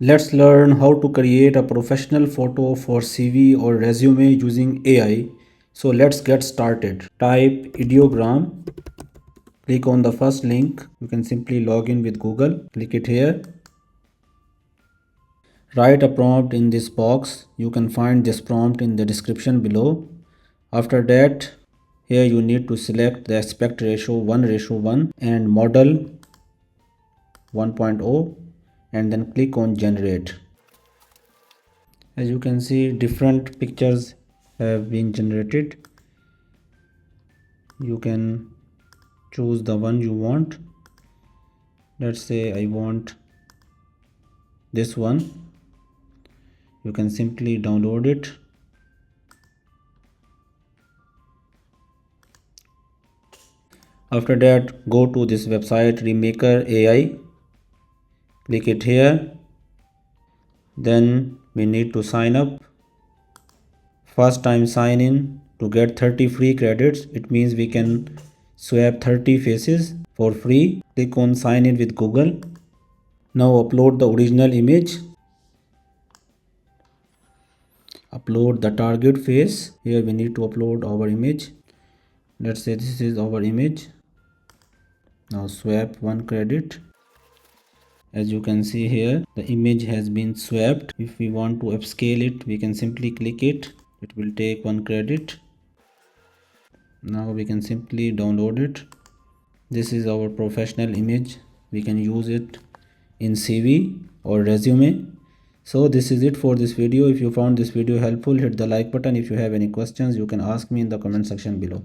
Let's learn how to create a professional photo for CV or resume using AI. So let's get started. Type ideogram, click on the first link. You can simply log in with Google. Click it here. Write a prompt in this box. You can find this prompt in the description below. After that, here you need to select the aspect ratio 1:1 and model 1.0 and then click on generate. As you can see, different pictures have been generated. You can choose the one you want. Let's say I want this one. You can simply download it. After that, go to this website Remaker AI. Click it here. Then we need to sign up. First time sign in to get 30 free credits. It means we can swap 30 faces for free. Click on sign in with Google. Now upload the original image. Upload the target face. Here we need to upload our image. Let's say this is our image. Now swap one credit. As you can see here, the image has been swapped. If we want to upscale it, we can simply click it. It will take one credit. Now we can simply download it. This is our professional image. We can use it in CV or resume. So this is it for this video. If you found this video helpful, hit the like button. If you have any questions, you can ask me in the comment section below.